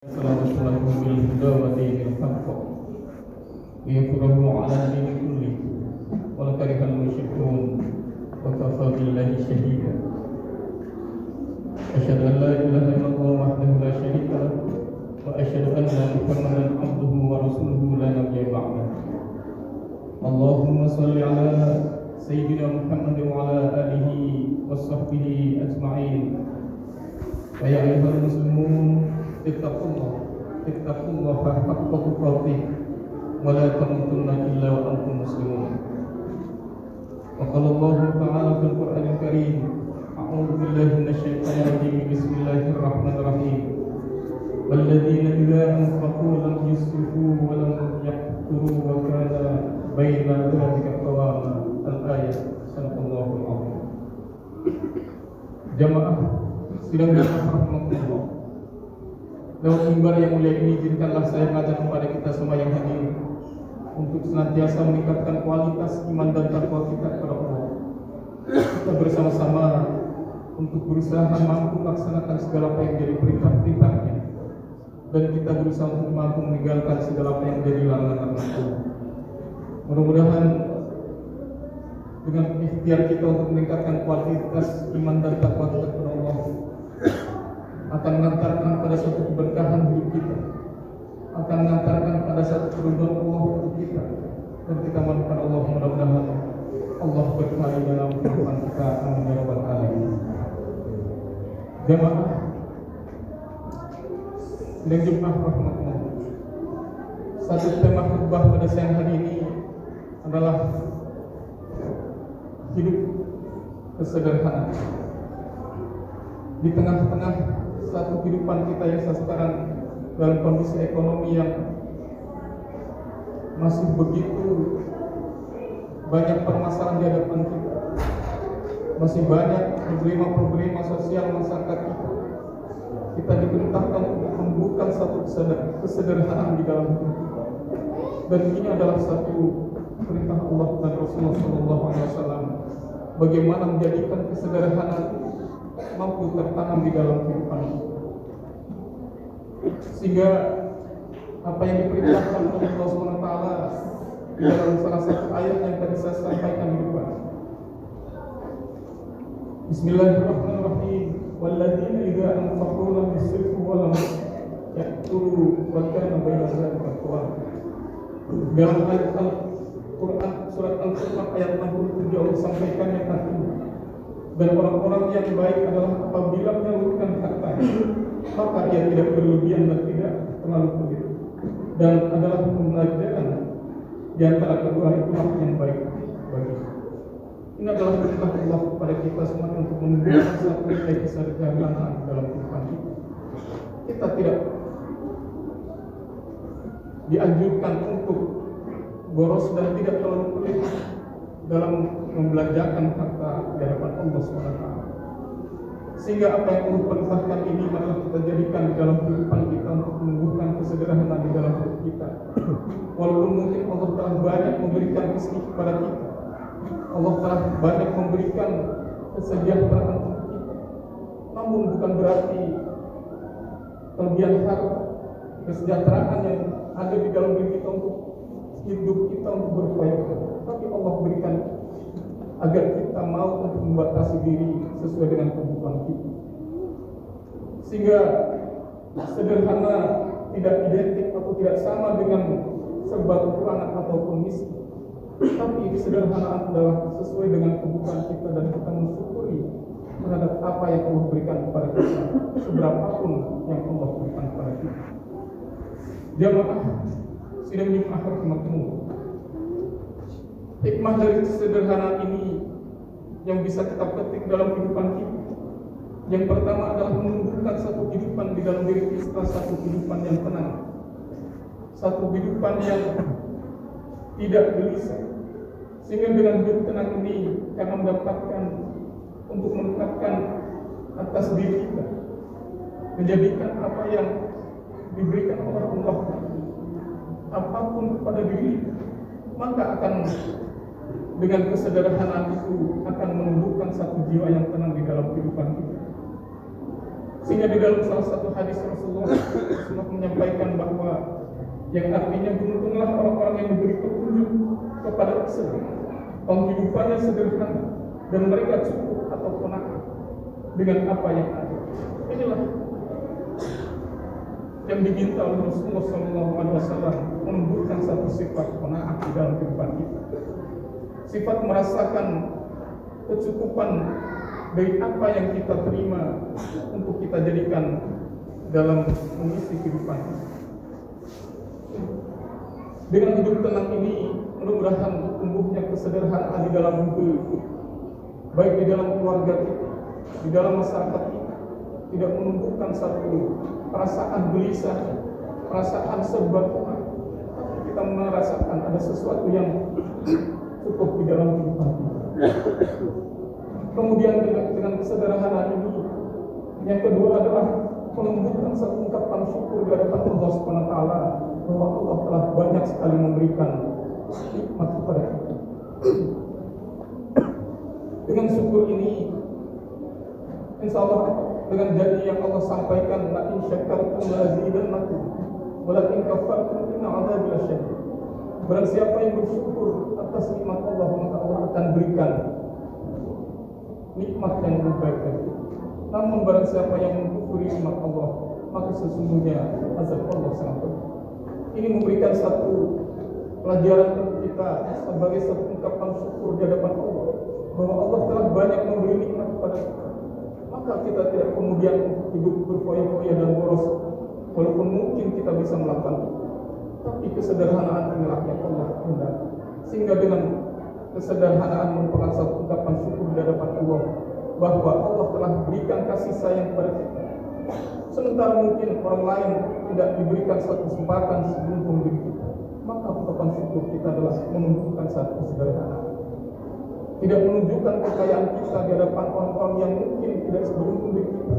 Assalamualaikum warahmatullahi wabarakatuh. Yafurahu ala dini kulli wa karihal musyrikun wa kafa billahi syahida. Asyhadu an la ilaha illallah wahdahu la syarika lah wa asyhadu anna Muhammadan abduhu wa rasuluhu la nabiyya ba'dah. Allahumma shalli ala sayyidina Muhammad wa ala alihi wa sahbihi ajma'in. Wa ya ayyuhal muslimun ittaqullah haqqa tuqatih wa la tamutunna illa wa antum muslimun. Wa qala Allah ta'ala fil Qur'anil Karim, a'udzu billahi minasyaitonir rajim, bismillahirrahmanirrahim. Walladzina idza anfaqu lam yusrifu wa lam yaqturu wa kana baina dzalika qawama. Al-ayat. Sadaqallahul azim. Jamaah sidang rahmatullah. Lewat mimbar yang mulia ini, izinkanlah saya mengajak kepada kita semua yang hadir untuk senantiasa meningkatkan kualitas iman dan takwa kita kepada Allah. Kita bersama-sama untuk berusaha mampu melaksanakan segala apa yang menjadi perintah-perintahnya, dan kita berusaha untuk mampu meninggalkan segala apa yang menjadi larangan-larangan. Mudah-mudahan dengan ikhtiar kita untuk meningkatkan kualitas iman dan takwa kita kepada Allah akan mengantarkan pada suatu keberkahan hidup kita, akan mengantarkan pada satu keridhaan Allah untuk kita, dan kita mohon kepada Allah mudah-mudahan Allah berkahi dalam kehidupan kita. Amin ya rabbal alamin. Jamaah dan jemaah rahmatullah, satu tema khutbah pada siang hari ini adalah hidup kesederhanaan di tengah-tengah satu kehidupan kita yang sekarang dalam kondisi ekonomi yang masih begitu banyak permasalahan di hadapan kita, masih banyak problema-problema sosial masyarakat kita. Kita diperintahkan untuk membuka satu kesederhanaan di dalam hidup kita, dan ini adalah satu perintah Allah dan Rasulullah SAW bagaimana menjadikan kesederhanaan mampu tertanam di dalam kehidupan kita, sehingga apa yang diperintahkan oleh Allah SWT di dalam salah satu ayat yang tadi saya sampaikan di depan, Bismillahirrahmanirrahim. Walladzina idza anfaqu lam yusrifu wa lam yaqturu wa kana baina dzalika qawama. Dalam ayat Al-Quran surat Al-Furqan ayat 67 Allah sampaikan yang artinya, dan orang-orang yang baik adalah apabila menyalurkan hartanya, maka ia tidak berlebihan dan tidak terlalu pelit, dan adalah pembelajaran di antara kedua itulah yang baik bagi. Ini adalah perintah Allah kepada kita semua untuk menumbuhkan satu nilai kesederhanaan dalam kehidupan kita. Kita tidak dianjurkan untuk boros dan tidak terlalu pelit dalam membelanjakan harta di hadapan Allah SWT. Sehingga apa yang Allah perintahkan ini adalah kita jadikan di dalam kehidupan kita untuk menumbuhkan kesederhanaan di dalam hidup kita. Walaupun mungkin Allah telah banyak memberikan rezeki kepada kita, Allah telah banyak memberikan kesejahteraan untuk kita, namun bukan berarti kelebihan harta, kesejahteraan yang ada di dalam diri kita untuk hidup kita untuk berfaedah, tapi Allah berikan agar kita mau untuk membatasi diri sesuai dengan kebutuhan kita, sehingga sederhana tidak identik atau tidak sama dengan serba kekurangan ataupun miskin, tapi kesederhanaan adalah sesuai dengan kebutuhan kita, dan kita mensyukuri terhadap apa yang Allah berikan kepada kita, seberapapun yang Allah berikan kepada kita. Jamaah sidang jemaah rahmatullah, hikmah dari kesederhanaan ini yang bisa kita petik dalam kehidupan kita. Yang pertama adalah menumbuhkan satu kehidupan di dalam diri kita, satu kehidupan yang tenang, satu kehidupan yang tidak gelisah, sehingga dengan hidup tenang ini karena mendapatkan untuk menetapkan atas diri kita, menjadikan apa yang diberikan oleh Allah apapun kepada diri, maka akan dengan kesederhanaan itu akan menumbuhkan satu jiwa yang tenang di dalam kehidupan kita. Sehingga di dalam salah satu hadis Rasulullah menyampaikan bahwa yang artinya beruntunglah orang-orang yang diberi petunjuk kepada Islam, penghidupannya sederhana dan mereka cukup atau qanaah dengan apa yang ada. Inilah yang diminta oleh Rasulullah SAW, menumbuhkan satu sifat qanaah di dalam kehidupan kita, sifat merasakan kecukupan dari apa yang kita terima untuk kita jadikan dalam mengisi kehidupan. Dengan hidup tenang ini, mudah-mudahan tumbuhnya kesederhanaan di dalam hidup, baik di dalam keluarga kita, di dalam masyarakat kita, tidak menumbuhkan satu perasaan gelisah, perasaan serba kurang, tapi kita merasakan ada sesuatu yang cukup di dalam kehidupan kita. Kemudian dengan kesederhanaan ini, yang kedua adalah menumbuhkan satu ungkapan syukur di hadapan Allah SWT bahwa Allah telah banyak sekali memberikan nikmat kepada kita. Dengan syukur ini, insya Allah dengan janji yang Allah sampaikan, la in syakartum la azidannakum wa la in kafartum inna 'adzabi lasyadid. Barang siapa yang bersyukur atas nikmat Allah, maka Allah akan berikan nikmat yang lebih baik lagi. Namun barang siapa yang mengkufuri nikmat Allah, maka sesungguhnya azab Allah sangat pedih. Ini memberikan satu pelajaran untuk kita sebagai satu ungkapan syukur di hadapan Allah bahwa Allah telah banyak memberi nikmat kepada kita. Maka kita tidak kemudian hidup berfoya-foya dan boros, walaupun mungkin kita bisa melakukan itu. Tapi kesederhanaan inilah yang Allah hendak. Sehingga dengan kesederhanaan merupakan satu ungkapan syukur di hadapan Allah bahwa Allah telah berikan kasih sayang kepada kita. Sementara mungkin orang lain tidak diberikan satu kesempatan sebelum memberi kita, maka ungkapan syukur kita adalah menunjukkan satu kesederhanaan. Tidak menunjukkan kekayaan kita di hadapan orang-orang yang mungkin tidak seberuntung dengan kita.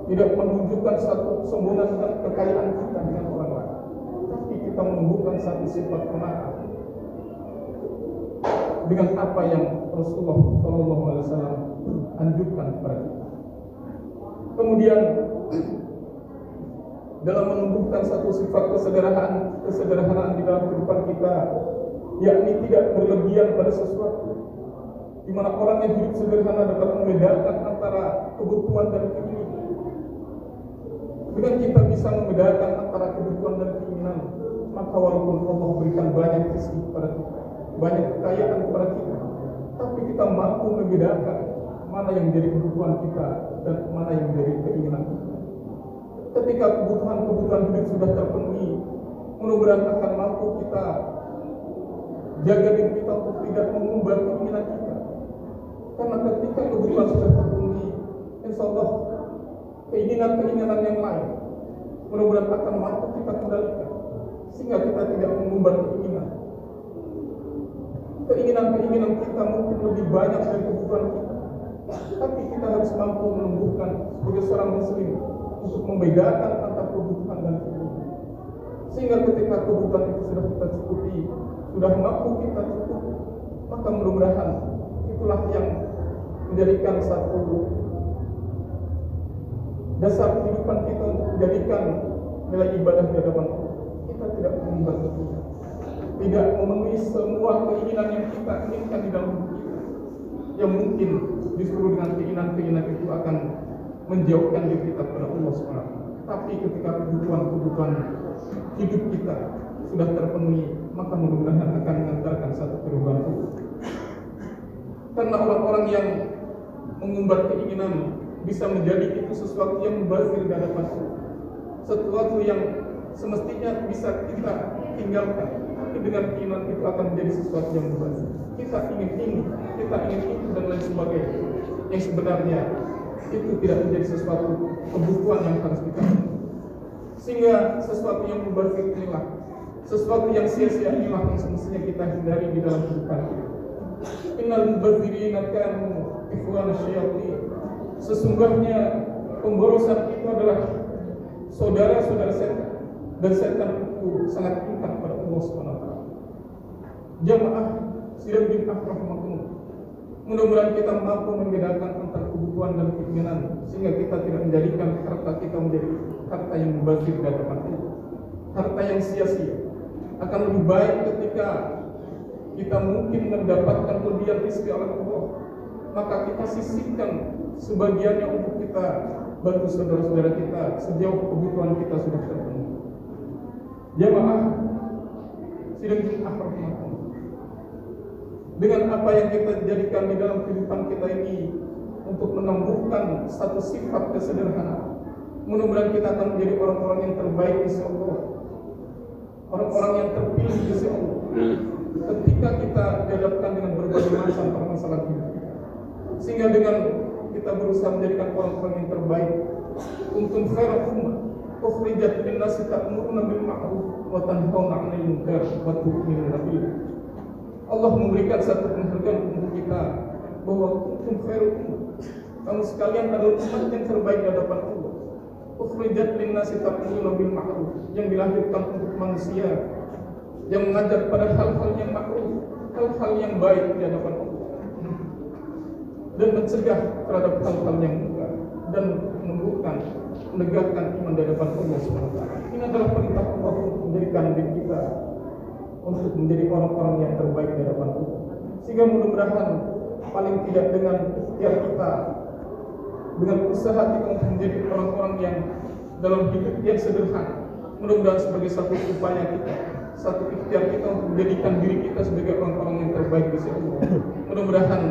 Tidak menunjukkan satu kesombongan dan kekayaan kita dengan orang lain. Tapi kita menunjukkan satu sifat qanaah dengan apa yang Rasulullah SAW anjurkan kepada kita. Kemudian dalam menumbuhkan satu sifat kesederhanaan di dalam kehidupan kita, yakni tidak berlebihan pada sesuatu, di mana orang yang hidup sederhana dapat membedakan antara kebutuhan dan keinginan. Dengan kita bisa membedakan antara kebutuhan dan keinginan, maka walaupun Allah berikan banyak rezeki kepada kita, banyak kekayaan kepada kita, tapi kita mampu membedakan mana yang menjadi kebutuhan kita dan mana yang menjadi keinginan kita. Ketika kebutuhan hidup sudah terpenuhi, mudah-mudahan akan mampu kita jaga diri kita untuk tidak mengumbar keinginan kita. Karena ketika kebutuhan sudah terpenuhi, insya Allah keinginan-keinginan yang lain mudah-mudahan akan mampu kita kendalikan, sehingga kita tidak mengumbar keinginan. Keinginan-keinginan kita mungkin lebih banyak dari kebutuhan kita, tapi kita harus mampu menumbuhkan sebagai seorang muslim untuk membedakan antara kebutuhan dan keinginan. Sehingga ketika kebutuhan itu sudah kita cukupi, sudah mampu kita cukupi, maka mudah-mudahan itulah yang menjadikan satu dasar kehidupan kita untuk menjadikan nilai ibadah di hadapan Allah. Kita tidak mengumbar keinginan, tidak memenuhi semua keinginan yang kita inginkan di dalam hidup kita, yang mungkin justru dengan keinginan-keinginan itu akan menjauhkan diri kita kepada Allah SWT. Tapi ketika kebutuhan hidup kita sudah terpenuhi, maka mudah-mudahan akan mengantarkan satu perubahan itu. Karena orang-orang yang mengumbar keinginan bisa menjadi itu sesuatu yang mubazir di hadapan Allah, sesuatu yang semestinya bisa kita tinggalkan, tapi dengan keinginan itu akan menjadi sesuatu yang mubazir. Kita ingin ini, kita ingin itu dan lain sebagainya, yang sebenarnya itu tidak menjadi sesuatu kebutuhan yang harus kita penuhi. Sehingga sesuatu yang mubazir inilah, sesuatu yang sia-sia inilah yang semestinya kita hindari di dalam kehidupan kita. Innal mubadzirina kanu ikhwana syayatin. Sesungguhnya pemborosan itu adalah saudara-saudara setan, dan setan itu sangat ingkar pada Allah SWT. Jamaah sidang Jumat rahmatullah. Mudah-mudahan kita mampu membedakan antara kebutuhan kebutuhan dan keinginan, sehingga kita tidak menjadikan harta kita menjadi harta yang mubazir di hadapan Allah, harta yang sia-sia. Akan lebih baik ketika kita mungkin mendapatkan kelebihan rezeki oleh Allah, maka kita sisihkan sebagiannya untuk kita bantu saudara-saudara kita sejauh kebutuhan kita sudah terpenuhi. Jamaah sidang Jumat rahmatullah, dengan apa yang kita jadikan di dalam kehidupan kita ini untuk menumbuhkan satu sifat kesederhanaan, mudah-mudahan kita akan menjadi orang-orang yang terbaik di sisi Allah, orang-orang yang terpilih di sisi Allah ketika kita dihadapkan dengan berbagai macam permasalahan hidup kita. Sehingga dengan kita berusaha menjadikan orang-orang yang terbaik, kuntum khairal ummah ukhrijat lin-nasi ta'muruna bil ma'ruf wa tanhauna 'anil munkar wa tu'minuna billah. Allah memberikan satu penghargaan untuk kita bahwa kuntum khairal ummah, kamu sekalian adalah umat yang terbaik di hadapan Allah. Ukhrijat lin-nasi ta'muruna bil ma'ruf, yang dilahirkan untuk manusia yang mengajar pada hal-hal yang ma'ruf, hal-hal yang baik di hadapan Allah, dan mencegah terhadap hal-hal yang munkar, dan menegakkan iman di hadapan Allah SWT. Ini adalah perintah Allah untuk menjadikan diri kita untuk menjadi orang-orang yang terbaik di hadapan Allah. Sehingga mudah-mudahan paling tidak dengan ikhtiar kita, dengan usaha kita untuk menjadi orang-orang yang dalam hidup yang sederhana, mudah-mudahan sebagai satu upaya kita, satu ikhtiar kita untuk menjadikan diri kita sebagai orang-orang yang terbaik di sisi Allah. Mudah-mudahan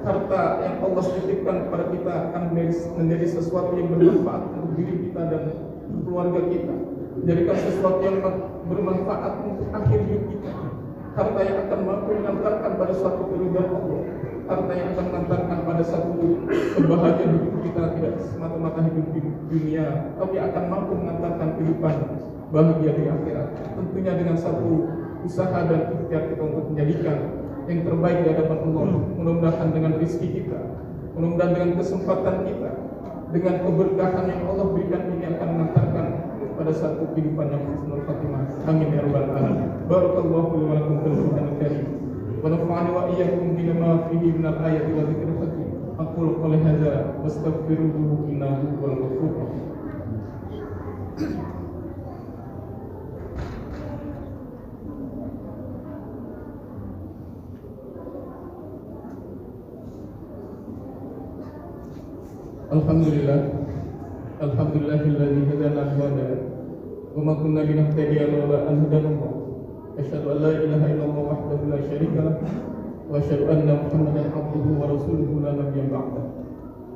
harta yang Allah titipkan kepada kita akan menjadi sesuatu yang bermanfaat untuk diri kita dan keluarga kita. Jadikan sesuatu yang bermanfaat untuk akhir hidup kita. Harta yang akan mampu mengantarkan pada suatu keridhaan Allah. Harta yang akan mengantarkan pada satu kebahagiaan hidup kita, tidak semata-mata hidup di dunia, tapi akan mampu mengantarkan kehidupan bahagia di akhirat. Tentunya dengan satu usaha dan ikhtiar kita untuk menjadikan yang terbaik di hadapan Allah. Mudah-mudahan dengan rezeki kita, mudah-mudahan dengan kesempatan kita, dengan keberkahan yang Allah berikan ini akan mengantarkan pada satu kehidupan yang husnul khatimah. Amin ya rabbal alamin. Barakallahu li wa lakum fil Qur'anil karim. Wa nafa'ani wa iyyakum bima fihi min al-ayati wa dzikril hakim. Aqulu qawli hadza wastaghfiruhu innahu huwal ghafurur rahim. Alhamdulillahilladzi hadana lihada wa ma kunna linahtadiya lawla an hadana Allah. Asyhadu an la ilaha illallah wahdahu la syarika lah wa asyhadu anna Muhammadan abduhu wa rasuluhu la nabiyya ba'dah.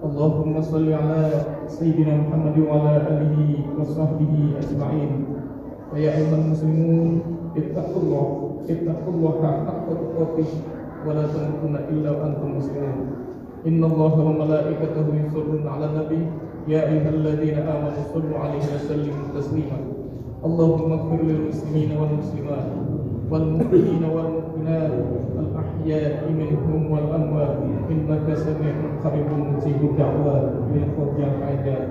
Allahumma shalli ala sayyidina Muhammad wa ala alihi wa sahbihi ajma'in. Wa ya ayyuhal muslimun ittaqullaha haqqa tuqatih wa la tamutunna illa wa antum muslimun. Inna Allaha wa malaikatahu yusholluna 'alan nabi ya ayyuhalladzina amanu shallu 'alaihi wa sallimu taslima. Allahumma ighfir lil muslimina wal muslimat wal mu'minina wal mu'minat al ahya'i minhum wal amwat innaka sami'un qaribun mujibud da'wat bil khawfil hajat.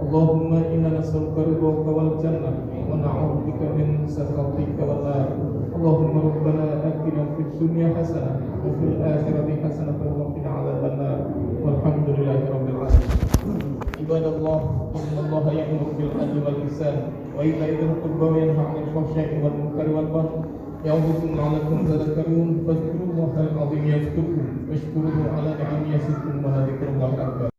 Allahumma inna nas'aluka ridhaka wal jannah wa na'udzubika min sakhatika wan nar. Allahumma rabbana atina fid dunya hasanah wa fil akhirati hasanah wa qina adzaban nar. Walhamdulillahi rabbil alamin. Ibadallah, innallaha ya'muru bil 'adli wal ihsan wa ita'i dzil qurba wa yanha 'anil fahsya'i wal munkari wal baghi. Ya'udzukum la'allakum tadhakkarun. Fadhkurullaha al-'azim yazkurkum washkuruhu 'ala ni'amihi yazidkum wa la dzikrullahi akbar.